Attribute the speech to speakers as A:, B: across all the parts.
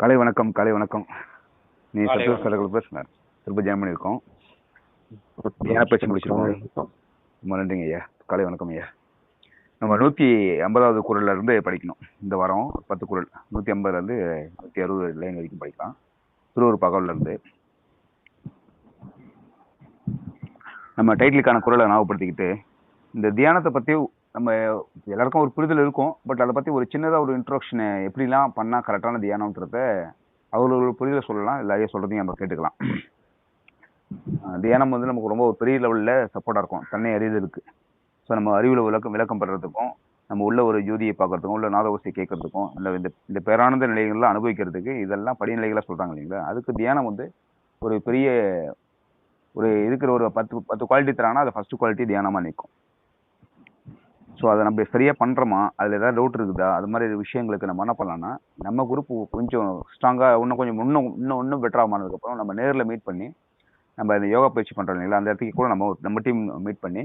A: காலை வணக்கம், காலை வணக்கம். நீ
B: காலை
A: சத்துவ
B: வணக்கம்.
A: சரகள் பேசுனார் திரும்ப ஜாயின் பண்ணியிருக்கோம். ஏன் பேச்சு முடிச்சிருக்கோம். ரொம்ப நன்றிங்க ஐயா. காலை வணக்கம் ஐயா. நம்ம 150வது குரல்ல இருந்து படிக்கணும். இந்த வாரம் 10 குரல், 150லேருந்து 160 லைன் வரைக்கும் படிக்கலாம். திருவூர் பகவல்ல இருந்து நம்ம டைட்டிலுக்கான குரலை ஞாபகப்படுத்திக்கிட்டு, இந்த தியானத்தை பற்றி நம்ம எல்லாருக்கும் ஒரு புரிதல் இருக்கும். பட் அதை பற்றி ஒரு சின்னதாக ஒரு இன்ட்ரோடக்ஷனை எப்படிலாம் பண்ணால் கரெக்டான தியானம்ன்றத அவங்களோட புரிதலை சொல்லலாம். எல்லாரையும் சொல்கிறதையும் நம்ம கேட்டுக்கலாம். தியானம் வந்து நமக்கு ரொம்ப ஒரு பெரிய லெவலில் சப்போர்ட்டாக இருக்கும் தன்னை அறிதலுக்கு. ஸோ நம்ம அறிவில் விளக்கம் பெறுறதுக்கும், நம்ம உள்ள ஒரு ஜோதியை பார்க்கறதுக்கும், உள்ள நாத ஓசையை கேட்கறதுக்கும், இல்லை இந்த பேரானந்த நிலைகள்லாம் அனுபவிக்கிறதுக்கு இதெல்லாம் படிநிலைகளாக சொல்கிறாங்க இல்லைங்களா. அதுக்கு தியானம் வந்து ஒரு பெரிய ஒரு இருக்கிற ஒரு 10 குவாலிட்டி தராங்கன்னா அது ஃபர்ஸ்ட் குவாலிட்டி தியானமாக நிற்கும். ஸோ அதை நம்ம சரியாக பண்ணுறோமா, அதில் ஏதாவது டவுட் இருக்குதா, அது மாதிரி விஷயங்களுக்கு நம்ம என்ன பண்ணலாம்னா, நம்ம குரூப் கொஞ்சம் ஸ்ட்ராங்காக இன்னும் பெட்டராக ஆனதுக்கப்புறம் நம்ம நேரில் மீட் பண்ணி நம்ம இந்த யோகா பயிற்சி பண்ணுறோம் இல்லைங்களா, அந்த இடத்துக்கு கூட நம்ம டீம் மீட் பண்ணி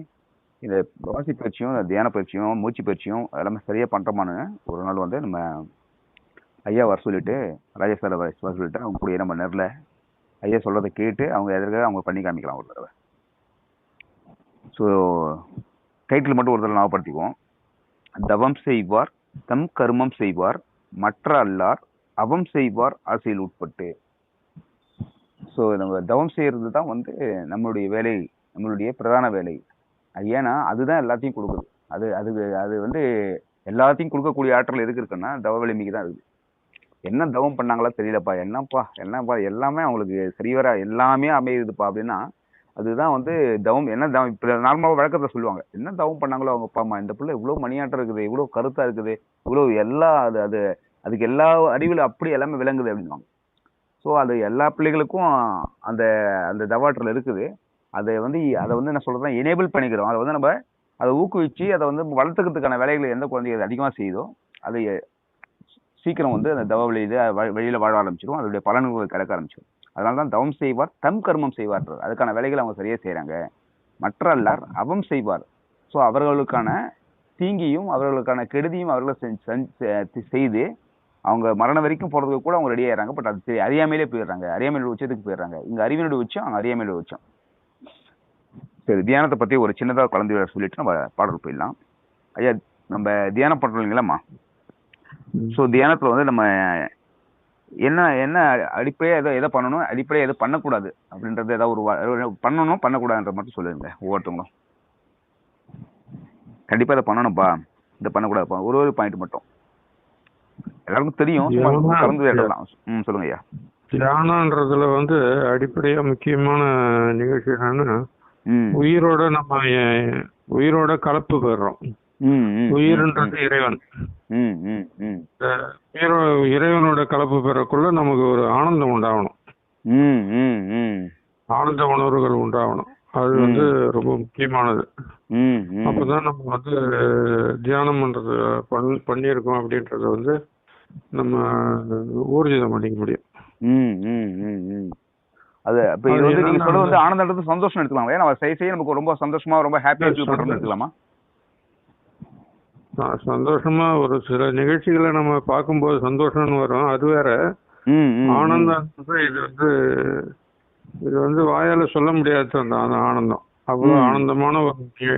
A: இந்த வாசி பயிற்சியும் தியான பயிற்சியும் மூச்சு பயிற்சியும் எல்லாமே சரியாக பண்ணுறோமான்னு ஒரு நாள் வந்து நம்ம ஐயா வர சொல்லிட்டு, ராஜேஷ் சார் வர சொல்லிட்டு அவங்க கூட நம்ம நேரில் ஐயா சொல்கிறத கேட்டு அவங்க எதிர்க்க அவங்க பண்ணி காமிக்கலாம் ஒரு தடவை. ஸோ டைட்டில் மட்டும் ஒரு தடவை ஞாபகப்படுத்திக்குவோம். தவம் செய்வார் தம் கர்மம் செய்வார், மற்ற அல்லார் அவம் செய்வார் ஆசையில் உட்பட்டு. ஸோ நம்ம தவம் செய்யறது தான் வந்து நம்மளுடைய வேலை, நம்மளுடைய பிரதான வேலை. ஏன்னா அதுதான் எல்லாத்தையும் கொடுக்குது. அது அது அது வந்து எல்லாத்தையும் கொடுக்கக்கூடிய ஆற்றல் எதுக்கு இருக்குன்னா தவ வலிமைக்கு தான் இருக்குது. என்ன தவம் பண்ணாங்களா தெரியலப்பா, என்னப்பா எல்லாமே அவங்களுக்கு சரிவர எல்லாமே அமையுதுப்பா அப்படின்னா அதுதான் வந்து தவம். என்ன தவம் இப்போ நார்மலாக வழக்கத்தில் சொல்லுவாங்க, என்ன தவம் பண்ணாங்களோ அவங்க அப்பா அம்மா, இந்த பிள்ளை இவ்வளோ மணியாட்டம் இருக்குது, இவ்வளோ கருத்தாக இருக்குது, இவ்வளோ எல்லா அதுக்கு எல்லா அறிவில் அப்படி எல்லாமே விளங்குது அப்படின்வாங்க. ஸோ அது எல்லா பிள்ளைகளுக்கும் அந்த அந்த தவாற்றல் இருக்குது. அதை வந்து என்ன சொல்கிறதுனா எனேபிள் பண்ணிக்கிறோம். அதை வந்து நம்ம அதை ஊக்குவிச்சு அதை வந்து வளர்த்துக்கிறதுக்கான வேலைகளை எந்த குழந்தைகள் அதிகமாக செய்யுதோ அதை சீக்கிரம் வந்து அந்த தவ வழியில் வாழ ஆரம்பிச்சிடும், அதோடைய பலன்கள் கிடைக்க ஆரம்பிச்சிடும். அதனால தான் தவம் செய்வார் தம் கர்மம் செய்வார், அதுக்கான வேலைகளை அவங்க சரியாக செய்கிறாங்க. மற்ற அல்லார் அவம் செய்வார். ஸோ அவர்களுக்கான தீங்கியும் அவர்களுக்கான கெடுதியும் அவர்கள் செய்து அவங்க மரணம் வரைக்கும் போகிறதுக்கு கூட அவங்க ரெடி ஆகிறாங்க. பட் அது அறியாமையிலே போயிடுறாங்க, அறியாமையோட உச்சத்துக்கு போயிடுறாங்க. இங்கே அறிவினோட உச்சம், அங்கே அறியாமையோட உச்சம். சரி, தியானத்தை பற்றி ஒரு சின்னதாக கலந்து சொல்லிட்டு நம்ம பாடல் போயிடலாம். ஐயா, நம்ம தியானம் பண்ணுறோம் இல்லைங்களாம்மா. ஸோ தியானத்தில் வந்து நம்ம என்ன என்ன அடிப்படையாக எதை பண்ணணும், அடிப்படையாக எதை பண்ணக்கூடாது அப்படின்றது ஏதாவது ஒரு பண்ணணும் பண்ணக்கூடாதுன்ற மட்டும் சொல்லுங்க. ஒவ்வொருத்தவங்களும் கண்டிப்பாக இதை பண்ணணும்ப்பா, இதை பண்ணக்கூடாதுப்பா, ஒரு பாயிண்ட் மட்டும் எல்லாருக்கும் தெரியும், கலந்து எழுதலாம். சொல்லுங்க ஐயா.
C: தியானன்றதுல வந்து அடிப்படையா முக்கியமான நிகழ்ச்சி என்னன்னா, உயிரோட கலப்பு பெறுறோம். உயிர்ன்றது இறைவன். இறைவனோட கலப்பு பெறக்குள்ள நமக்கு ஒரு ஆனந்தம் உண்டாகணும், ஆனந்த உணர்வுகள் உண்டாகணும். அது வந்து ரொம்ப முக்கியமானது. அப்பதான் நம்ம வந்து தியானம் பண்றது பண்ணியிருக்கோம் அப்படின்றத வந்து நம்ம ஊர்ஜிதம் பண்ணிக்க முடியும்.
A: அது அப்ப இது வந்து நீங்க சொல்றது வந்து ஆனந்தம் சந்தோஷம் எடுத்துக்கலாம். ஏன்னா செய்ய நமக்கு ரொம்ப சந்தோஷமா ரொம்ப ஹாப்பியா ஃபீல் பண்றோம்னு எடுத்துக்கலாமா?
C: சந்தோஷமா ஒரு சில நிகழ்ச்சிகளை நம்ம பார்க்கும்போது சந்தோஷம்னு வரும், அது வேற. ஆனந்தம் இது வந்து வாயால சொல்ல முடியாது அந்த ஆனந்தம். அவ்வளவு ஆனந்தமான ஒரு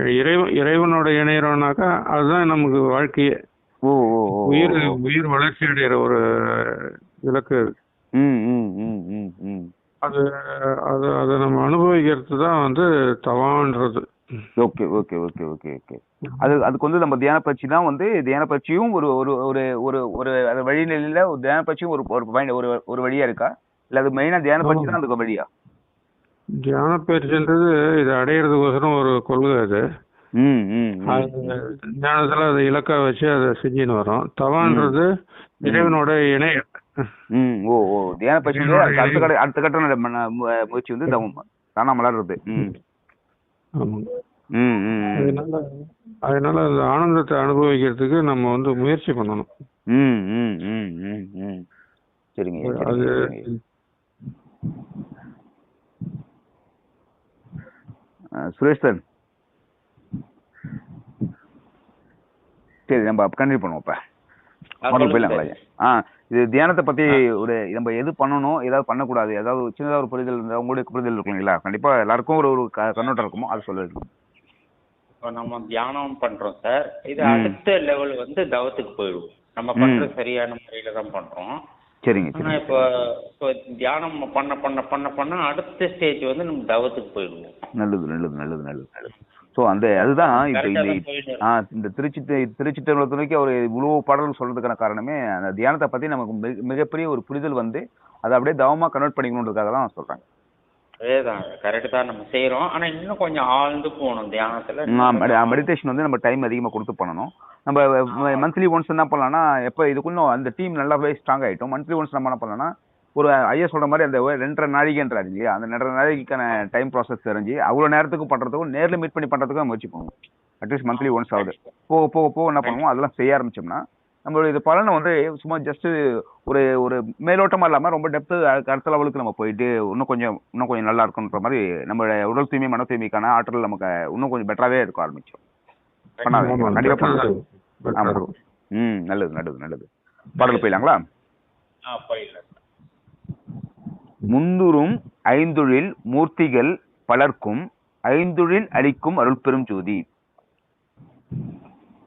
C: இறைவனோட இணையறோம்னாக்கா அதுதான் நமக்கு வாழ்க்கையே. உயிர் வளர்ச்சி அடைகிற ஒரு இலக்கு. அது அதை நம்ம அனுபவிக்கிறது தான் வந்து தவான்றது.
A: Okay okay okay okay okay அதுக்கு வந்து நம்ம தியான பயிற்சி தான் வந்து தியான பயிற்சியும் ஒரு ஒரு ஒரு ஒரு ஒரு வழிநிலையில தியான பயிற்சியும் ஒரு வழியா இருக்கா, இல்ல அது மெயினா தியான பயிற்சி தான் அதுக்கு வழியா?
C: தியான பயிற்சின்றது இது அடையிறதுக்கோசரம் ஒரு கொள்கை. அது ஞானத்துல அதை இலக்கா வச்சு அதை செஞ்சுன்னு வரோம். தவான்றது இறைவனோட இணைய.
A: தியான பயிற்சி அடுத்த கட்ட முயற்சி வந்து தவம் தானா மலர்றது.
C: அதனால அந்த ஆனந்தத்தை அனுபவிக்கிறதுக்கு நம்ம வந்து முயற்சி பண்ணணும்.
A: சரிங்க.
C: அது
A: சுரேஷ் சார், சரி நம்ம கண்டினியூ பண்ணுவோம். இப்ப போயிடலாங்களா? இது தியானத்தை பத்தி ஒரு நம்ம எது பண்ணணும், ஏதாவது பண்ணக்கூடாது, ஏதாவது சின்னதா ஒரு புரிதல் இருந்தா உங்களுக்கு புரிதல் இருக்குங்களா? கண்டிப்பா எல்லாருக்கும் ஒரு ஒரு கண்ணோட்டம் இருக்குமோ, அது சொல்லுங்க.
B: இப்போ நம்ம தியானம் பண்றோம் சார். இது அடுத்த லெவல் வந்து தவத்துக்கு போயிடுவோம். நம்ம பண்றது சரியான முறையில தான் பண்றோம்.
A: சரிங்க.
B: ஆனா இப்போ இப்போ தியானம் பண்ண பண்ண பண்ண பண்ண அடுத்த ஸ்டேஜ் வந்து நம்ம தவத்துக்கு போயிடுவோம்.
A: நல்லது நல்லது நல்லது நல்லது நல்லது. ஸோ அதுதான் இப்போ இந்த திருச்சிற்றம்பலத்துறைக்கு அவர் இவ்வளவு பாடல்கள் சொல்றதுக்கான காரணமே அந்த தியானத்தை பத்தி நமக்கு மிகப்பெரிய ஒரு புரிதல் வந்து அதை அப்படியே தவமா கன்வெர்ட் பண்ணிக்கணுன்றதுக்காக தான் சொல்றாங்க.
B: அதேதான், கரெக்ட் தான் நம்ம செய்யறோம். ஆனா இன்னும் கொஞ்சம் ஆழ்ந்து போகணும் தியானத்துல.
A: மெடிடேஷன் வந்து நம்ம டைம் அதிகமா கொடுத்து பண்ணணும். நம்ம மந்த்லி ஒன்ஸ் என்ன பண்ணலாம்னா, எப்ப இதுக்குள்ள அந்த டீம் நல்லாவே ஸ்ட்ராங் ஆயிட்டோம், மந்த்லி ஒன்ஸ் நம்ம என்ன பண்ணலாம்னா, ஒரு ஐயா சொல்ற மாதிரி அந்த 2.5 நாழிகைன்றாரு இல்லையா, அந்த 2.5 நாழிகைக்கான டைம் ப்ராசஸ் தெரிஞ்சு அவ்வளவு நேரத்துக்கு பண்றதுக்கும் நேர்ல மீட் பண்ணி பண்றதுக்கும் முயற்சி பண்ணுவோம். அட்லீஸ்ட் மந்த்லி ஒன்ஸ் ஆகுது. போக போக போக என்ன பண்ணுவோம், அதெல்லாம் செய்ய ஆரம்பிச்சோம்னா நம்மளோட இது பலனை வந்து சும்மா ஜஸ்ட் ஒரு ஒரு மேலோட்டமா இல்லாம ரொம்ப டெப்த் அடுத்த லெவலுக்கு நம்ம போயிட்டு இன்னும் கொஞ்சம் நல்லா இருக்குன்ற மாதிரி நம்மளோட உடல் தூய்மை மன தூய்மைக்கான ஆற்றல் நமக்கு இன்னும் கொஞ்சம் பெட்டராகவே இருக்க ஆரம்பிச்சோம். கண்டிப்பா பண்ணலாம். நல்லது நல்லது நல்லது. பாடல் போயிடலாங்களா? முந்துரும் ஐந்தொழில் மூர்த்திகள் பலர்க்கும் ஐந்தொழில் அளிக்கும் அருள் பெரும் ஜோதி.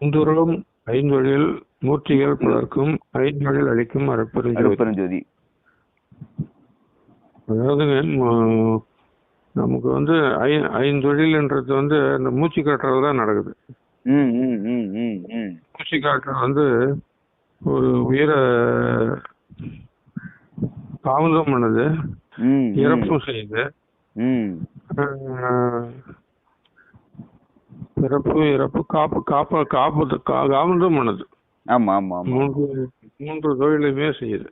C: முந்துரும் ஐந்தொழில் மூர்த்திகள் பலர்க்கும் ஐந்தொழில் அளிக்கும் அருள்
A: ஜோதி.
C: அதாவது நமக்கு வந்து ஐந்தொழில்ன்றது வந்து இந்த மூச்சு காட்டுறது தான் நடக்குது. மூச்சு காட்டுறது வந்து ஒரு உயிரை தாமதம் பண்ணுது, இறப்பும் செய்யுது. பிறப்பு இறப்பு காப்பதும் பண்ணுது. மூன்று தொழிலுமே செய்யுது.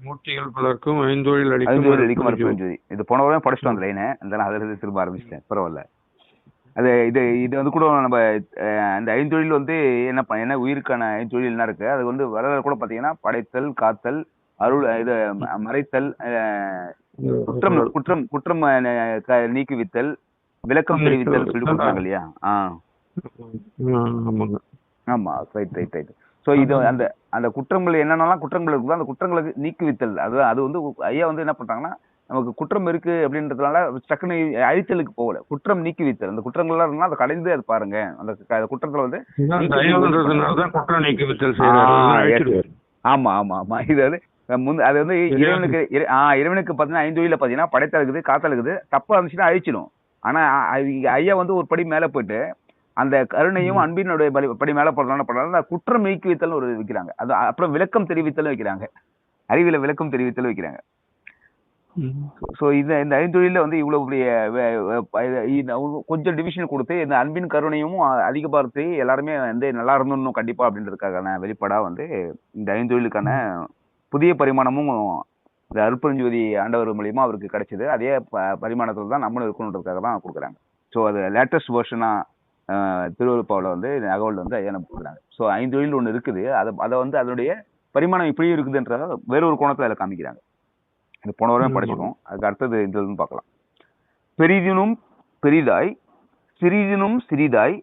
C: மூர்த்திகள் பலர்க்கும் ஐந்தொழில் அளிக்கும்.
A: இது போன வாரம் படிச்சுட்டு வந்த லைனை அதில் திரும்ப ஆரம்பிச்சிட்டேன். பரவாயில்ல. அது இது வந்து கூட நம்ம அந்த ஐந்தொழில் வந்து என்ன உயிருக்கான ஐந்தொழில் என்ன இருக்கு, அது வந்து வர கூட பாத்தீங்கன்னா படைத்தல், காத்தல், அருள், இது மறைத்தல், குற்றம் நீக்குவித்தல், விளக்கம் தெரிவித்தல் சொல்லிட்டு இல்லையா? ஆமா, ரைட் ரைட் ரைட். ஸோ இது அந்த குற்றங்கள் என்னென்னலாம் குற்றங்கள் இருக்குதோ அந்த குற்றங்களுக்கு நீக்குவித்தல். அது வந்து ஐயா வந்து என்ன பண்றாங்கன்னா, நமக்கு குற்றம் இருக்கு அப்படின்றதுனால டக்குன்னு அழித்தலுக்கு போகல, குற்றம் நீக்குவித்தல். அந்த குற்றங்கள்லாம் இருந்தா அதை கலைந்து அது பாருங்க, அந்த குற்றத்துல வந்து ஆமா ஆமா ஆமா. இது வந்து அது வந்து இறைவனுக்கு பாத்தீங்கன்னா ஐந்தொழில பாத்தீங்கன்னா படைத்தல் இருக்குது, காத்தல் இருக்குது. தப்பா இருந்துச்சுன்னா அழிச்சிடும். ஆனா ஐயா வந்து ஒரு படி மேல போயிட்டு அந்த கருணையும் அன்பினுடைய படி மேல போடுறாங்க. குற்றம் நீக்குவித்தல் ஒரு வைக்கிறாங்க. அது அப்புறம் விளக்கம் தெரிவித்தல் வைக்கிறாங்க, அறிவியல விளக்கம் தெரிவித்தல் வைக்கிறாங்க. ஸோ இந்த ஐந்தொழில வந்து இவ்வளவு கொஞ்சம் டிவிஷன் கொடுத்து இந்த அன்பின் கருணையும் அதிகப்படுத்தி எல்லாருமே வந்து நல்லா இருந்தணும் கண்டிப்பா அப்படின்றதுக்கான வெளிப்பாடா வந்து இந்த ஐந்தொழிலுக்கான புதிய பரிமாணமும் இந்த அருட்பெருஞ்சோதி ஆண்டவர் மூலியமா அவருக்கு கிடைச்சது. அதே பரிமாணத்துல தான் நம்மளும் இருக்கணுன்றதுக்காக தான் கொடுக்குறாங்க. ஸோ அது லேட்டஸ்ட் வெர்ஷனா திருவள்ளுப்பாவில் வந்து அகவல் வந்து ஐயா நம்ம கொடுக்குறாங்க. ஸோ ஐந்தொழில் ஒன்று இருக்குது, அதை வந்து அதனுடைய பரிமாணம் இப்படியும் இருக்குதுன்றத வேறொரு கோணத்துல அதில் காமிக்கிறாங்க. இது போன வாரம் படிச்சிருக்கோம். அதுக்கு அடுத்தது இதுன்னு பார்க்கலாம். பெரிதினும் பெரிதாய் சிறிதினும் சிறிதாய்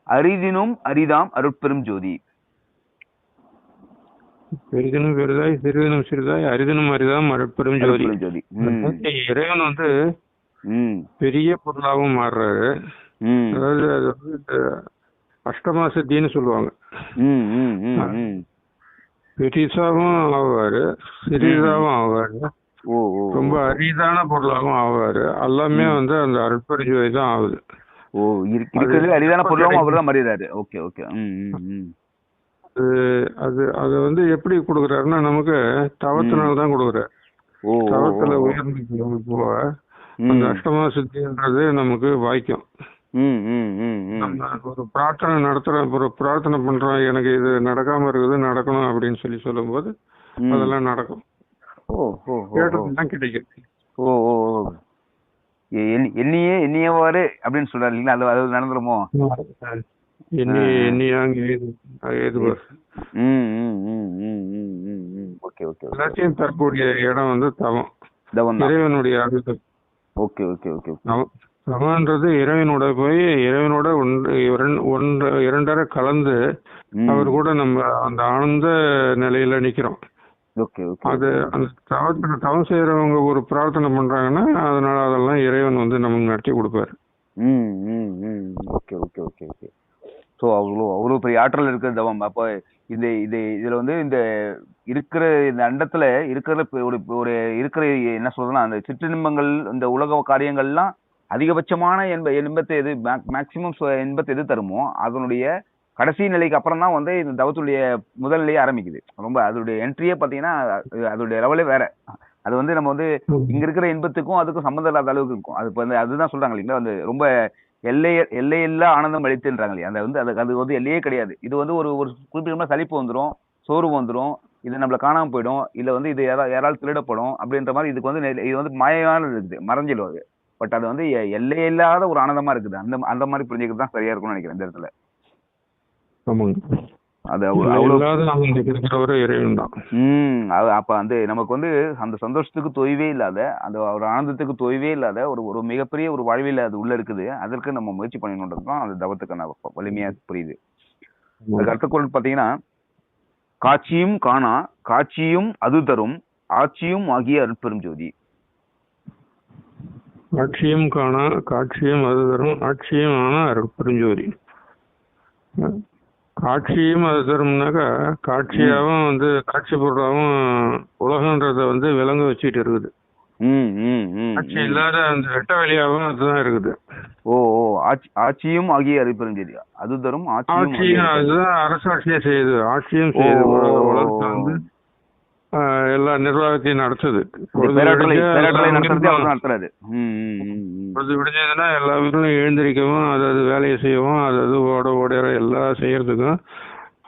A: அரிதினும் அரிதாம் அருட்பெரும் ஜோதி.
C: பெரிதினும் பெரிதாய் சிறிதினும் சிறிதாய் அரிதினும் அரிதாம் அருட்பெரும் ஜோதி. இறைவன் வந்து பெரிய பொருளாகவும் மாறுறாரு. அதாவது அது வந்து அஷ்டமா சித்தின்னு சொல்லுவாங்க. பெரிசாவும் ஆவாரு, சிறிதாவும் ஆவாரு, ரொம்ப அரிதான பொருளாகவும் ஆவாரு. எல்லாமே வந்து அந்த அருட்பெருஞ்சோதி தான் ஆகுது.
A: அரிதான பொருளாகவும் அவர் தான் மாறிடுறாரு. Okay okay.
C: அது வந்து எப்படி கொடுக்குறாருன்னா, நமக்கு தவத்தினால தான் கொடுக்குறாரு. தவத்துல உயர்ந்து போக அந்த அஷ்டமா சித்தின்றது நமக்கு வாய்க்கும். ஒரு பிரார்த்தனை நடத்துறோம், ஒரு பிரார்த்தனை பண்றோம், எனக்கு இது நடக்காம இருக்குது, நடக்கணும் அப்படின்னு சொல்லும் போது அதெல்லாம் நடக்கும். கேட்டதுதான் கிடைக்கும்.
A: எண்ணியவாறு அப்படின்னு சொல்றாரு இல்லைங்களா, அது நடந்துருமோ?
C: எல்லாத்தையும் தரக்கூடிய இடம் வந்து தவம், இறைவனுடைய அருள்.
A: Okay okay okay.
C: சமன்றது இறைவனோட போய் இறைவனோட இரண்டரை கலந்து அவர் கூட நம்ம அந்த ஆனந்த நிலையில நிக்கிறோம்.
A: ஓகே ஓகே
C: அது அந்த தவம் செய்யறவங்க ஒரு பிரார்த்தனை பண்றாங்கன்னா அதனால அதெல்லாம் இறைவன் வந்து நமக்கு நடத்தி கொடுப்பாரு.
A: Okay okay okay okay. So அவ்வளோ பெரிய ஆற்றல் இருக்கிற தவம். அப்போ இதுல வந்து இந்த இருக்கிற இந்த அண்டத்துல இருக்கிற ஒரு ஒரு இருக்கிற என்ன சொல்றதுன்னா அந்த சிற்றின்பங்கள் இந்த உலக காரியங்கள்லாம் அதிகபட்சமான இன்பத்தை எது மேக்சிமம் இன்பத்தை எது தருமோ அதனுடைய கடைசி நிலைக்கு அப்புறம் தான் வந்து இந்த தவத்துடைய முதல் நிலையே ஆரம்பிக்குது. ரொம்ப அதோடைய என்ட்ரியே பார்த்தீங்கன்னா அதோடைய லெவலே வேற. அது வந்து நம்ம வந்து இங்க இருக்கிற இன்பத்துக்கும் அதுக்கும் சம்மந்தம் இல்லாத அளவுக்கு இருக்கும். அது இப்போ வந்து அதுதான் சொல்றாங்க இல்லைங்களா, வந்து ரொம்ப எல்லையில்லா ஆனந்தம் அளித்துன்றாங்க இல்லையா. அந்த வந்து அது வந்து எல்லையே கிடையாது. இது வந்து ஒரு ஒரு குறிப்பிட்ட சலிப்பு வந்துடும், சோர்வு வந்துடும், இது நம்மள காணாம போயிடும், இல்ல வந்து இது யாராலும் திருடப்படும் அப்படின்ற மாதிரி. இதுக்கு வந்து இது வந்து மாயமான இருக்குது, மறைஞ்சிடும் அது. பட் அது வந்து எல்லையில்லாத ஒரு ஆனந்தமா இருக்குது. அந்த அந்த மாதிரி புரிஞ்சுக்கிறது தான் சரியா இருக்கும்னு நினைக்கிறேன் இந்த இடத்துல. அது
C: இறைவன் தான்.
A: அப்ப வந்து நமக்கு வந்து அந்த சந்தோஷத்துக்கு தொய்வே இல்லாத, அந்த ஒரு ஆனந்தத்துக்கு தொய்வே இல்லாத ஒரு மிகப்பெரிய ஒரு வாழ்வில் அது உள்ள இருக்குது. அதற்கு நம்ம முயற்சி பண்ணணுன்றது தான் அந்த தவத்துக்கான வலிமையா புரியுது. அதுக்கு அடுத்த பாத்தீங்கன்னா, காட்சியும் காணா காட்சியும் அது தரும் ஆட்சியும் ஆகிய அருட்பெரும் ஜோதி.
C: காட்சியும் காணா காட்சியும் அது தரும் ஆட்சியும் ஆனா அருட்பெரும் ஜோதி. காட்சியும் அது தரும்னாக்கா காட்சியாவும் வந்து காட்சி பொருளாவும் உலகன்றத வந்து விளங்க வச்சுட்டு இருக்குது. காட்சி இல்லாத அந்த வெட்ட வெளியாகவும் அதுதான் இருக்குது.
A: ஓ ஆட்சியும் ஆகிய அருட்பெருஞ்சோதி அது தரும்
C: ஆட்சியும் அதுதான் அரசாட்சியை செய்யுது. ஆட்சியும் செய்யுது. உலகத்தை வந்து எல்லா நிர்வாகத்தையும் நடத்துது. விடுஞ்சதுன்னா எல்லா வீட்டிலும் எழுந்திரிக்கவும் அதாவது வேலையை செய்யவும் அதாவது ஓட எல்லாம் செய்யறதுக்கும்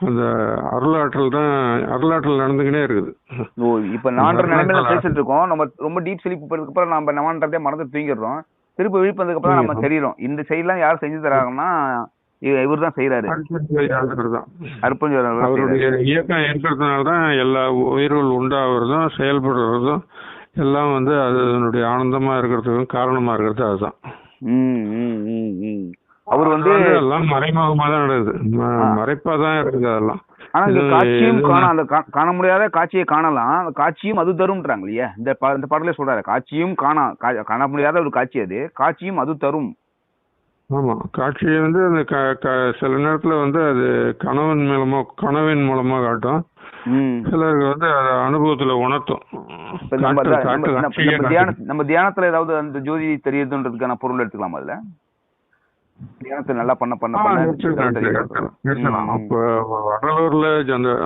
C: அந்த அருளாற்றல் நடந்துக்கினே இருக்குது.
A: இப்ப நான்ற நிலைமையில பேசிட்டு இருக்கோம். நம்ம ரொம்ப டீப் ஸ்லீப் போறதுக்கு அப்புறம் நம்ம நவான்றதே மறந்து தூங்கிடுறோம். திருப்பி விழிப்பதுக்கு அப்புறம் நம்ம தெரியும் இந்த செயலாம் யார் செஞ்சு தராங்கன்னா இவர் தான் செய்யறாரு.
C: அவருடைய இயக்கம் இருக்கிறதுனாலதான் எல்லா உயிர்கள் உண்டாகிறதும் செயல்படுறதும் எல்லாம் வந்து அதனுடைய ஆனந்தமா இருக்கிறதுக்கும் காரணமா இருக்கிறது அதுதான்.
A: அவர் வந்து
C: எல்லாம் மறைமுகமா தான் நடக்குது, மறைப்பா தான் இருக்குது அதெல்லாம்.
A: ஆனா இந்த காட்சியும் அந்த காண முடியாத காட்சியை காணலாம், அந்த காட்சியும் அது தரும்ன்றாங்க இல்லையா. இந்த பாடலே சொல்றாரு, காட்சியும் காண முடியாத ஒரு காட்சி, அது காட்சியும் அது தரும்.
C: ஆமா, காட்சியை வந்து அந்த சில நேரத்துல வந்து அது கனவின் மூலமா காட்டும். சிலருக்கு வந்து அது அனுபவத்துல உணர்த்தும்.
A: நம்ம தியானத்துல ஏதாவது அந்த ஜோதி தெரியுதுன்றதுக்கான பொருள் எடுத்துக்கலாம். அதுல தியானத்தை நல்லா
C: அப்ப வடலூர்ல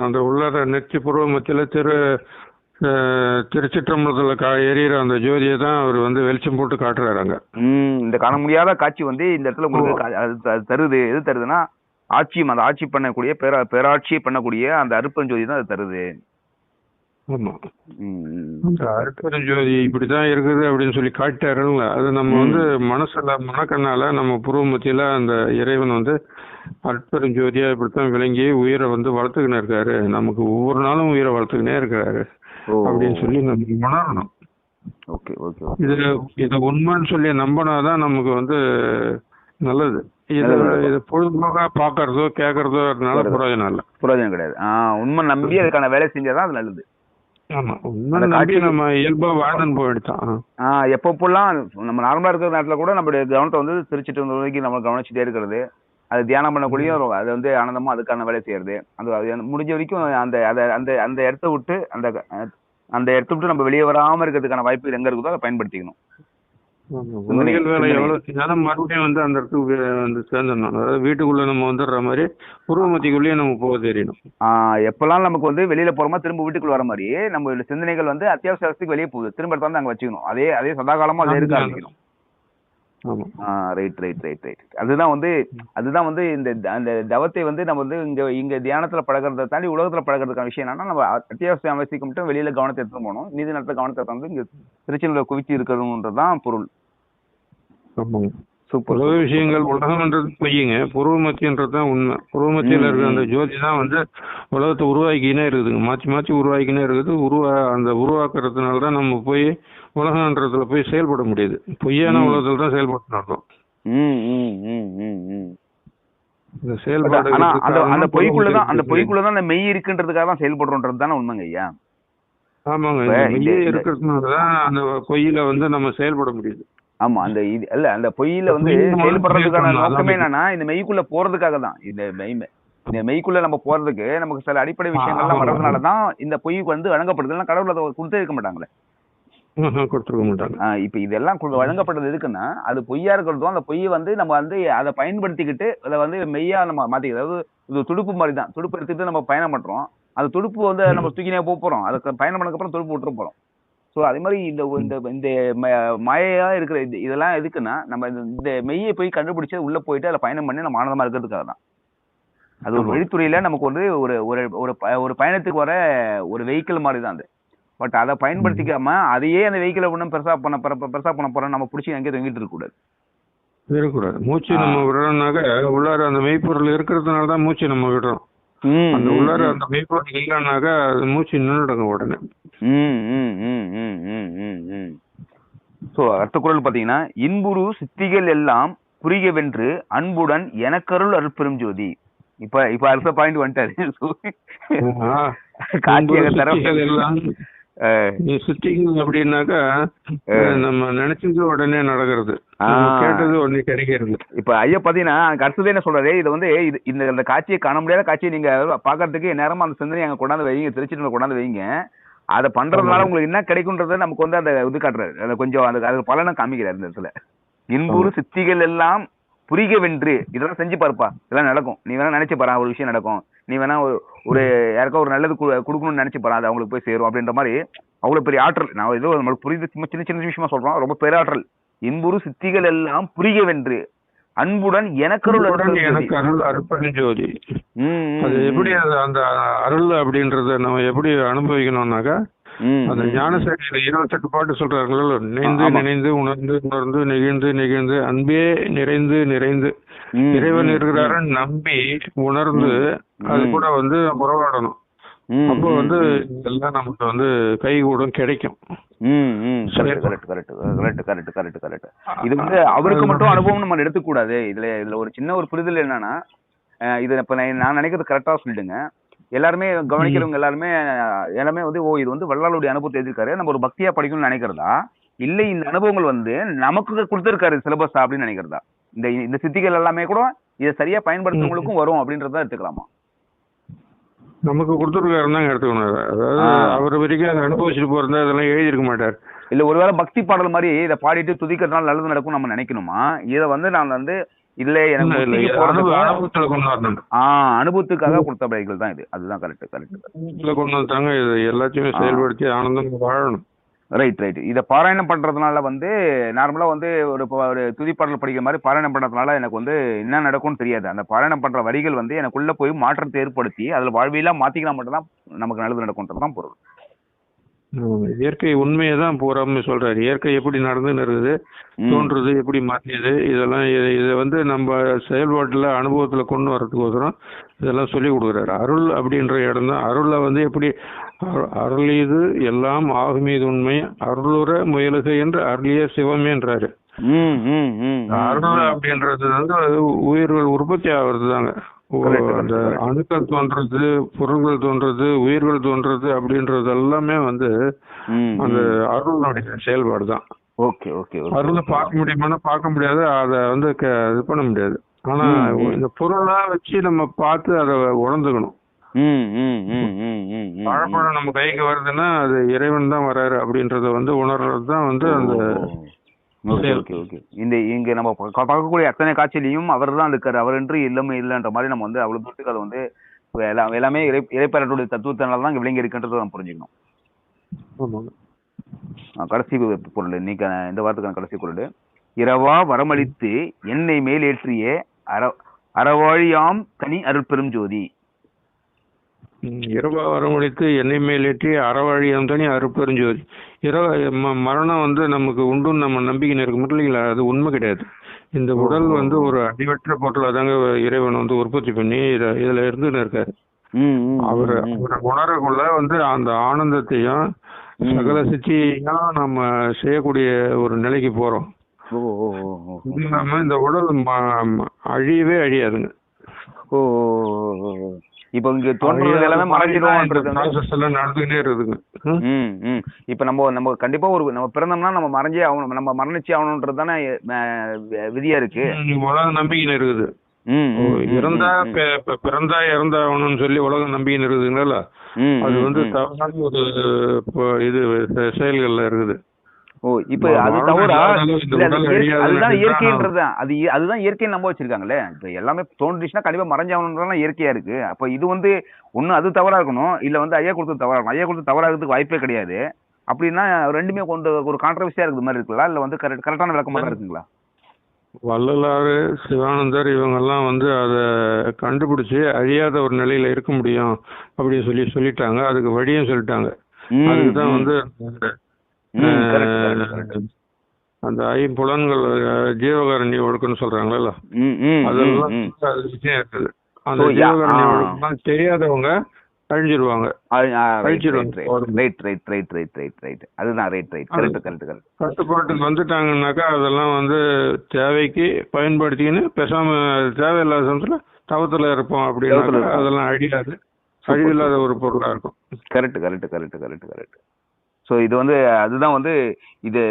C: அந்த உள்ளார நெற்றி பூர்வ மத்தியில திருச்சிற்றம்பலத்துல எரியிற அந்த ஜோதியை தான் அவர் வந்து வெளிச்சம் போட்டு காட்டுறாங்க.
A: இந்த காண முடியாத காட்சி வந்து இந்த இடத்துல உங்களுக்கு தருது. எது தருதுன்னா ஆட்சியும் அந்த ஆட்சி பண்ணக்கூடிய பேராட்சி பண்ணக்கூடிய அந்த அருட்பெருஞ்சோதி தான் அது தருது.
C: ஆமா, அந்த அருட்பெருஞ்சோதி இப்படிதான் இருக்குது அப்படின்னு சொல்லி காட்டாருங்களா. அது நம்ம வந்து மனக்கண்ணால நம்ம புருவ மத்தியில அந்த இறைவன் வந்து அருட்பெருஞ்சோதியா இப்படித்தான் விளங்கி உயிரை வந்து வளர்த்துக்கினே இருக்காரு. நமக்கு ஒவ்வொரு நாளும் உயிரை வளர்த்துக்கினே இருக்காரு அப்படின்னு சொல்லி நம்ம உணரணும். இத உண்மைன்னு சொல்லி நம்பினாதான் நமக்கு வந்து நல்லது. இது பொழுதுபோக்கா பாக்குறதோ கேக்குறதோ
A: பிரயோஜனம் கிடையாது. உண்மை நம்பி அதுக்கான வேலை செஞ்சாதான் அது நல்லது.
C: ஆமா, உண்மை நம்பி நம்ம இயல்பா வாழ்ந்து போயிடுதான்.
A: எப்பப்பெல்லாம் நம்ம நார்மலா இருக்கிற நேரத்துல கூட நம்மளுடைய கவனத்தை வந்து திருச்சிட்டு வரைக்கும் நம்ம கவனிச்சுட்டே இருக்கிறது, அது தியானம் பண்ணக்கூடிய அது வந்து ஆனந்தமா அதுக்கான வேலை செய்யறது. அது முடிஞ்ச வரைக்கும் அந்த இடத்த விட்டு அந்த இடத்த விட்டு நம்ம வெளியே வராம இருக்கிறதுக்கான வாய்ப்பு எங்க இருக்குதோ அதை பயன்படுத்திக்கணும்.
C: மறுபடியும் வந்து அந்த இடத்துக்கு வந்து சேர்ந்துடணும். அதாவது வீட்டுக்குள்ள நம்ம வந்துடுற மாதிரி உருவமத்திக்குள்ளேயே நம்ம போக தெரியணும்.
A: எப்பெல்லாம் நமக்கு வந்து வெளியில போறோமா திரும்ப வீட்டுக்குள்ள வர மாதிரி நம்ம சிந்தனைகள் வந்து அத்தியாவசியத்துக்கு வெளியே போகுது, திரும்ப எடுத்து வந்து அங்க வச்சுக்கணும். அதே சதாகாலமா அதே இருக்க ஆரம்பிக்கணும். அதுதான் வந்து இந்த தவத்தை வந்து நம்ம வந்து இங்க தியானத்துல பழகிறத தாண்டி உலகத்துல பழகிறதுக்கான விஷயம் என்னன்னா, நம்ம அத்தியாவசிய அவசியம் மட்டும் வெளியில கவனத்தை எடுத்து போகணும். நீதி நேரத்துல கவனத்தை வந்து இங்க திருச்சியில குவிச்சு இருக்கணும்ன்றதுதான் பொருள். சூப்பர்
C: உலக விஷயங்கள் உலகம்ன்றது பொய்யுங்க, பூர்வ மத்தியன்றது தான் உண்மை. பூர்வ மத்தியில் இருக்கிற அந்த ஜோதி தான் வந்து உலகத்தை உருவாக்கினே இருக்குதுங்க, மாற்றி மாற்றி உருவாக்கினே இருக்குது. அந்த உருவாக்குறதுனால தான் நம்ம போய் உலகன்றதுல போய் செயல்பட முடியுது. பொய்யான உலகத்துல தான் செயல்பட்டு நடக்கும். இந்த செயல்பாடு
A: அந்த பொய்க்குள்ளதான் அந்த மெய் இருக்குன்றதுக்காக தான் செயல்படுறோன்றது தானே உண்மைங்க ஐயா.
C: ஆமாங்க, மெய்யே இருக்கிறதுனாலதான் அந்த பொய்யில வந்து நம்ம செயல்பட முடியுது.
A: ஆமா, அந்த இது இல்ல, அந்த பொய்யில வந்து செயல்படுறதுக்கான நோக்கமே என்னன்னா இந்த மெய்க்குள்ள போறதுக்காக தான். இந்த மெய்க்குள்ள நம்ம போறதுக்கு நமக்கு சில அடிப்படை விஷயங்கள்லாம் வர்றதுனாலதான் இந்த பொய்க்கு வந்து வழங்கப்படுது. கடவுள் அதை கொடுத்தே இருக்க மாட்டாங்களே,
C: கொடுத்துருக்க மாட்டாங்க.
A: இப்ப இதெல்லாம் வழங்கப்பட்டது எதுக்குன்னா அது பொய்யா இருக்கிறதும், அந்த பொய்யை வந்து நம்ம வந்து அதை பயன்படுத்திக்கிட்டு அதை வந்து மெய்யா நம்ம மாத்திக்கிறது. அதாவது இது துடுப்பு மாதிரி தான். துடுப்பு எடுத்துக்கிட்டு நம்ம பயணம் பண்றோம். அந்த துடுப்பு வந்து நம்ம தூக்கினே போறோம். அதுக்கு பயணம் பண்ணதுக்கு அப்புறம் துடுப்பு விட்டுற போறோம். ஸோ அதே மாதிரி இந்த மாயையா இருக்கிற இதெல்லாம் எதுக்குன்னா நம்ம இந்த மெய்யை போய் கண்டுபிடிச்சு உள்ள போயிட்டு அதில் பயணம் பண்ணி நம்ம ஆனந்தமா இருக்கிறதுக்காக தான். அது ஒரு வழித்துறையில நமக்கு வந்து ஒரு பயணத்துக்கு வர ஒரு வெஹிக்கிள் மாதிரி தான் அது. பட் அதை பயன்படுத்திக்காம அதையே அந்த வெஹிக்கிளை ஒன்றும் பெருசா பண்ண போறோம் நம்ம பிடிச்சி எங்கேயும் தொங்கிட்டு
C: இருக்கக்கூடாது. மூச்சு நம்ம விடுறோம்னாக்க உள்ளார அந்த மெய்ப்பொருள் இருக்கிறதுனால தான் மூச்சு நம்ம விடுறோம். அந்த உள்ளார அந்த மெய்ப்பொருள் இல்லைன்னாக்கா அது மூச்சு நின்றுடுங்க உடனே.
A: ஸோ அடுத்த குறள் பார்த்தீங்கன்னா, இன்புறு சித்திகள் எல்லாம் புரிக வென்று அன்புடன் எனக்கருள் அருட்பெரும் ஜோதி. இப்ப அடுத்த பாயிண்ட் வந்துட்டாரு.
C: சுத்திகள் அப்படின்னாக்கா நம்ம நினைச்சது உடனே நடக்கிறது, கேட்டது உடனே கிடைக்கிறது.
A: இப்ப ஐயா பாத்தீங்கன்னா அடுத்தது என்ன சொல்றாரு, இது வந்து இந்த காட்சியை காண முடியாத காட்சியை நீங்க பாக்குறதுக்கு நேரமா அந்த சிந்தனை அங்க கொண்டாந்து வைங்க, திருச்சிட்டு கொண்டாந்து வைங்க. அதை பண்றதுனால உங்களுக்கு என்ன கிடைக்கும்ன்றத நமக்கு வந்து அந்த இது காட்டுறாரு. அதை கொஞ்சம் அந்த பலனை காமிக்கிறாரு இந்த இடத்துல. இன்புறு சித்திகள் எல்லாம் புரிக வென்று இதெல்லாம் செஞ்சு பாருப்பா, இதெல்லாம் நடக்கும். நீ வேணா நினைச்சு பாரு, ஒரு விஷயம் நடக்கும். நீ வேணா ஒரு யாருக்கா ஒரு நல்லது கொடுக்கணும்னு நினைச்சு பாரு, அது அவங்களுக்கு போய் சேரும் அப்படின்ற மாதிரி அவ்வளவு பெரிய ஆற்றல். நான் ஏதோ நம்மளுக்கு புரியுது, சின்ன சின்ன விஷயமா சொல்றோம், ரொம்ப பேராற்றல். இன்புறு சித்திகள் எல்லாம் புரிக வென்று அன்புடன் எனக்கருள்
C: அருட்பெரும் ஜோதி. அது எப்படி அந்த அருள் அப்படின்றத நம்ம எப்படி அனுபவிக்கணும்னாக்கா, அந்த ஞானசேரியில 28 பாட்டு சொல்றாங்களோ, நினைந்து நினைந்து உணர்ந்து உணர்ந்து நெகிழ்ந்து நெகிழ்ந்து அன்பே நிறைந்து நிறைந்து இறைவன் இருக்கிறாரு நம்பி உணர்ந்து அது கூட வந்து உறவாடணும். அப்போ வந்து இதெல்லாம் நமக்கு வந்து கை கூட கிடைக்கும்.
A: இது வந்து அவருக்கு மட்டும் அனுபவம் நம்ம எடுத்துக்கூடாது. இதுல ஒரு சின்ன ஒரு புரிதல் என்னன்னா, இது இப்ப நான் நினைக்கிறது கரெக்டா சொல்லிட்டுங்க. எல்லாருமே கவனிக்கிறவங்க எல்லாமே வந்து இது வந்து வள்ளலாருடைய அனுபவத்தை எழுதியிருக்காரு, நம்ம ஒரு பக்தியா படிக்கணும்னு நினைக்கிறதா, இல்லை இந்த அனுபவங்கள் வந்து நமக்கு கொடுத்திருக்காரு சிலபஸ் அப்படின்னு நினைக்கிறதா? இந்த சித்திகள் எல்லாமே கூட இதை சரியா பயன்படுத்துறவங்களுக்கும் வரும் அப்படின்றத எடுத்துக்கலாமா?
C: நமக்கு கொடுத்துருக்காருன்னு தான் எடுத்துக்கணும். அதாவது அவர் வரைக்கும் அதை அனுபவிச்சுட்டு போறதா இதெல்லாம் எழுதியிருக்க மாட்டார்.
A: இல்ல ஒருவேளை பக்தி பாடல் மாதிரி இதை பாடிட்டு துதிக்கிறதுனால நல்லது நடக்கும் நம்ம நினைக்கணுமா? இதை வந்து நான் வந்து இல்ல எனக்கு அனுபவத்துக்காக கொடுத்த பைகள் தான் இது. அதுதான் கரெக்ட்
C: கொண்டு வந்தாங்க. இது எல்லாத்தையுமே செயல்படுத்தி ஆனந்தம் வாழணும்.
A: ரைட். இதை பாராயணம் பண்றதுனால வந்து நார்மலா வந்து ஒரு துதிப்பாடல் படிக்கிற மாதிரி பாராயணம் பண்றதுனால எனக்கு வந்து என்ன நடக்கும்னு தெரியாது. அந்த பாராயணம் பண்ற வரிகள் வந்து எனக்குள்ள போய் மாற்றத்தை ஏற்படுத்தி அதுல வாழ்வியெல்லாம் மாத்திக்கலாம் மட்டும்தான் நமக்கு நல்லது நடக்கும்ன்றதுதான் பொருள்.
C: இயற்கை உண்மையை தான் பூராமே சொல்றாரு. இயற்கை எப்படி நடந்துன்னு இருக்குது, தோன்றுறது எப்படி மாற்றியது, இதெல்லாம் இதை வந்து நம்ம செயல்பாட்டுல அனுபவத்துல கொண்டு வர்றதுக்கோசரம் இதெல்லாம் சொல்லி கொடுக்குறாரு. அருள் அப்படின்ற இடம் தான். அருளை வந்து எப்படி அருளியது எல்லாம் ஆகுமீது உண்மை அருளுற முயலுக என்று அருளிய சிவமேன்றாரு. அருள் அப்படின்றது வந்து உயிர்கள் உற்பத்தி ஆகிறது தாங்க. அந்த அணுக்கள் தோன்றது, பொருள்கள் தோன்றது, உயிர்கள் தோன்றது அப்படின்றது எல்லாமே வந்து அந்த அருளுடைய செயல்பாடு தான். அருளை பார்க்க முடியுமானா பார்க்க முடியாது, அதை வந்து இது பண்ண முடியாது. ஆனா இந்த பொருளா வச்சு நம்ம பார்த்து அதை உணர்ந்துக்கணும். வாழைப்பழம் நம்ம கைக்கு வருதுன்னா அது இறைவன் தான் வர்றாரு அப்படின்றத வந்து உணர்றது தான் வந்து அந்த
A: இங்க நம்ம பார்க்கக்கூடிய அத்தனை காட்சியிலையும் அவர் தான் இருக்காரு, அவர் என்று இல்லமே இல்லைன்ற மாதிரி நம்ம வந்து அவ்வளவு தூரத்துக்கு அதை வந்து எல்லாமே இறைப்பேரனுடைய தத்துவத்தினால தான் விளங்கி இருக்குன்றதை நம்ம புரிஞ்சுக்கணும். கடைசி பொருள் இன்னைக்கு இந்த வாரத்துக்கான கடைசி பொருள், இரவா வரமளித்து என்னை மேலேற்றிய அறவாழியாம் கனி அருட்பெரும் ஜோதி.
C: இரவா வரமளித்து என்னை மேலேற்றி அறவாழியாம் தனி அருட்பெருஞ்சோதி. மரணம் வந்து நமக்கு உண்டுன்னு நம்ம நம்பிக்கை இருக்கு இல்லைங்களா? அது உண்மை கிடையாது. இந்த உடல் வந்து ஒரு அடிவற்ற பொருளை தாங்க இறைவன் வந்து உற்பத்தி பண்ணி இதுல இருந்துன்னு இருக்காரு. அவரை உணரக்குள்ள வந்து அந்த ஆனந்தத்தையும் சகல சித்தியையும் நம்ம செய்யக்கூடிய ஒரு நிலைக்கு போறோம். இது இல்லாம இந்த உடல் அழியவே அழியாதுங்க.
A: இப்போ இங்க தோன்றது எல்லாமே மறைஞ்சிடும்
C: ப்ராசஸ் எல்லாம் நடந்துகிட்டே இருக்குதுங்க.
A: இப்ப நம்ம கண்டிப்பா நம்ம பிறந்தோம்னா நம்ம மறைஞ்சே ஆகணும், நம்ம மரணிச்சு ஆகணும்ன்றது தானே விதியா இருக்கு.
C: உலக நம்பிக்கை இருக்குது. பிறந்தா இறந்தாகணும்னு சொல்லி உலக நம்பிக்கை இருக்குதுங்களா, அது வந்து தவறான ஒரு இது செயல்கள்ல இருக்குது.
A: இப்ப அது தவிர அதுதான் இயற்கைன்றது, அதுதான் இயற்கையை நம்ப வச்சிருக்காங்களே. இப்ப எல்லாமே தோன்றுச்சுன்னா கண்டிப்பா மறைஞ்சாகணும்ன்றதான் இயற்கையா இருக்கு. அப்ப இது வந்து ஒண்ணு அது தவறா இருக்கணும், இல்ல வந்து ஐயா கொடுத்தது தவறா இருக்கணும். ஐயா கொடுத்து தவறாகிறதுக்கு வாய்ப்பே கிடையாது. அப்படின்னா ரெண்டுமே கொண்டு ஒரு கான்ட்ரவர்சியா இருக்கிற மாதிரி இருக்குல்ல, இல்ல வந்து கரெக்டான விளக்கமா தான் இருக்குங்களா?
C: வள்ளலாறு, சிவானந்தர் இவங்கெல்லாம் வந்து அதை கண்டுபிடிச்சு அழியாத ஒரு நிலையில இருக்க முடியும் அப்படின்னு சொல்லிட்டாங்க. அதுக்கு வழியும் சொல்லிட்டாங்க. அதுக்குதான் வந்து அந்த ஐம்புலன்கள் ஜீவகாரணி ஒழுக்கம்னு சொல்றாங்கல்ல, அதெல்லாம் விஷயம் இருக்குது. அந்த ஜீவகாரணி ஒழுக்கம் தெரியாதவங்க அழிஞ்சிருவாங்க. கட்டுப்பாட்டுக்கு வந்துட்டாங்கன்னாக்கா அதெல்லாம் வந்து தேவைக்கு பயன்படுத்திக்கின்னு பேசாம தேவையில்லாத சமயத்துல தவத்துல இருப்போம் அப்படின்னா அதெல்லாம் அழியாது, அழிவில்லாத ஒரு பொருளா இருக்கும்.
A: கரெக்ட். ஸோ இது வந்து அதுதான் வந்து இது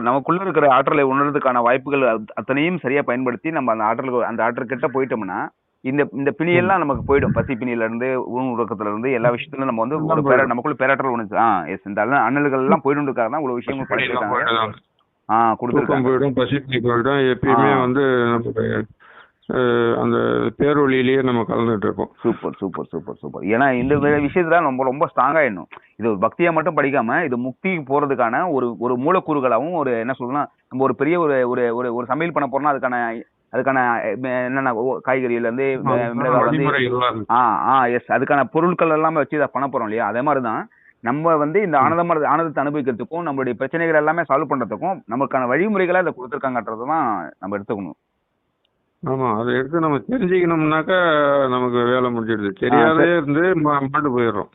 A: நமக்குள்ள இருக்கிற ஆற்றலை உணர்றதுக்கான வாய்ப்புகள் அத்தனையும் சரியா பயன்படுத்தி நம்ம அந்த ஆற்றல் கிட்ட போயிட்டோம்னா இந்த பிணியெல்லாம் நமக்கு போயிடும். பசி பிணியில இருந்து உறக்கத்துல இருந்து எல்லா விஷயத்துலயும் நம்ம வந்து நமக்குள்ள பேராற்றல் உணர்ச்சி இந்த அண்ணல்கள் எல்லாம் போயிடும்ன்றதுக்காக தான் இவ்வளவு விஷயங்கள் படிச்சிருக்காங்க.
C: போயிடும், பசி பிணி போயிடும். எப்பயுமே வந்து அந்த பேரொழியிலேயே நம்ம கலந்துட்டு இருக்கோம்.
A: சூப்பர். ஏன்னா இந்த விஷயத்துல நம்ம ரொம்ப ஸ்ட்ராங்கா ஆயிடணும். இது ஒரு பக்தியா மட்டும் படிக்காம இது முக்திக்கு போறதுக்கான ஒரு மூலக்கூறுகளாகவும் ஒரு என்ன சொல்லலாம், நம்ம ஒரு பெரிய ஒரு சமையல் பண்ண போறோம்னா அதுக்கான என்னென்ன காய்கறியில இருந்து அதுக்கான பொருட்கள் எல்லாமே வச்சு இதை பண்ண போறோம் இல்லையா? அதே மாதிரிதான் நம்ம வந்து இந்த ஆனந்தத்தை அனுபவிக்கிறதுக்கும் நம்மளுடைய பிரச்சனைகள் எல்லாமே சால்வ் பண்றதுக்கும் நமக்கான வழிமுறைகளை அதை கொடுத்துருக்காங்கன்றதுதான் நம்ம எடுத்துக்கணும்.
C: ஆமா, அதை எடுத்து நம்ம தெரிஞ்சுக்கணும்னாக்கா நமக்கு வேலை முடிஞ்சிடுது. தெரியாதே இருந்து மாட்டு போயிடுறோம்.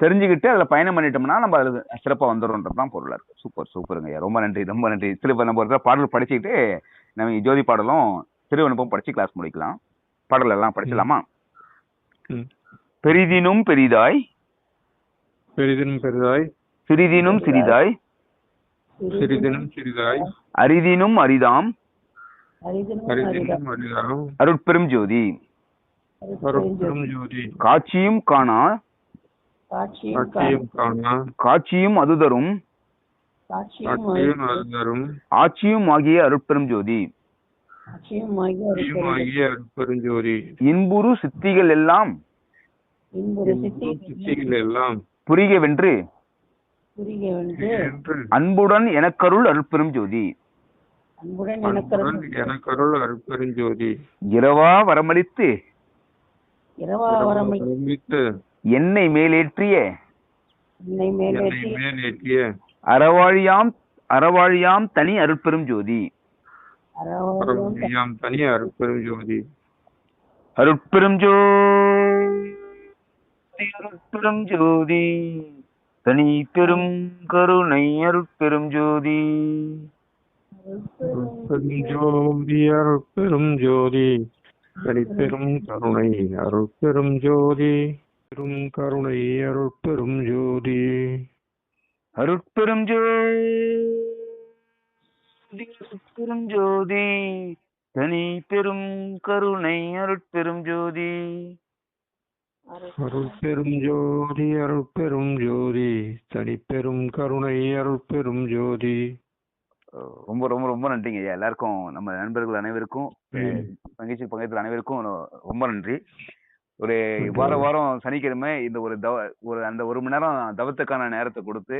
A: தெரிஞ்சுக்கிட்டு அதுல பயணம் பண்ணிட்டோம்னா நம்ம அதுல சிறப்பா வந்துடும்ன்றதுதான் பொருளா இருக்கு. சூப்பருங்க ஐயா, ரொம்ப நன்றி. சில நம்ம ஒரு பாடல் படிச்சுக்கிட்டு நம்ம ஜோதி பாடலும் திருவனுப்பம் படிச்சு கிளாஸ் முடிக்கலாம். பாடல் எல்லாம் படிச்சலாமா? பெரிதினும் பெரிதாய் சிறிதினும் சிறிதாய் அரிதினும் அரிதாம் அருட்பெரும் ஜோதி காட்சியும் காணா காட்சியும் அதுதரும் ஆட்சியும் ஆகிய அருட்பெரும் ஜோதி இன்புறு சித்திகள் எல்லாம் புரிகவென்று அன்புடன் எனக்கருள் அருட்பெரும் ஜோதி இரவா வரமளித்து என்னை மேலேற்றிய அறவாழியாம் தனி அருட்பெரும் ஜோதி அருட்பெரும் ஜோதி தனி பெரும் கருணை அருட்பெரும் ஜோதி
C: அருட்பெரும் ஜோதி தனிப்பெரும் கருணை அருட்பெரும் ஜோதி பெரும் கருணை அருட்பெரும் ஜோதி
A: அருட்பெரும் ஜோதி தனி பெரும் கருணை அருட்பெரும் ஜோதி
C: அருட்பெரும் ஜோதி அருட்பெரும் ஜோதி தனிப்பெரும் கருணை அருட்பெரும் ஜோதி.
A: ரொம்ப ரொம்ப ரொம்ப நன்றிங்க ஐயா. எல்லாருக்கும் நம்ம நண்பர்கள் அனைவருக்கும் பங்கேற்ற பங்கேற்ற அனைவருக்கும் ரொம்ப நன்றி. ஒரு வாரம் சனிக்கிழமை இந்த அந்த 1 மணி நேரம் தவத்துக்கான நேரத்தை கொடுத்து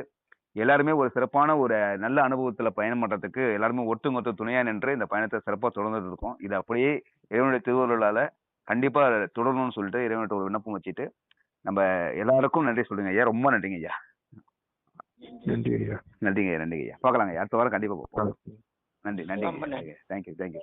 A: எல்லாருமே ஒரு சிறப்பான ஒரு நல்ல அனுபவத்துல பயணம் பண்றதுக்கு எல்லாருமே ஒட்டுமொத்த துணையா நின்று இந்த பயணத்தை சிறப்பா தொடர்ந்துட்டு இருக்கோம். இது அப்படியே இறைவனுடைய திருவருளால கண்டிப்பா தொடரணும்னு சொல்லிட்டு இறைவனுடைய ஒரு விண்ணப்பம் வச்சுட்டு நம்ம எல்லாருக்கும் நன்றி சொல்லுங்க ஐயா. ரொம்ப நன்றிங்க ஐயா.
C: நன்றிங்க ஐயா.
A: பார்க்கலாங்க ஐயா. அடுத்த வாரம் கண்டிப்பா பார்ப்போம். நன்றி நன்றி
B: ரொம்ப நன்றி.
A: Thank you thank you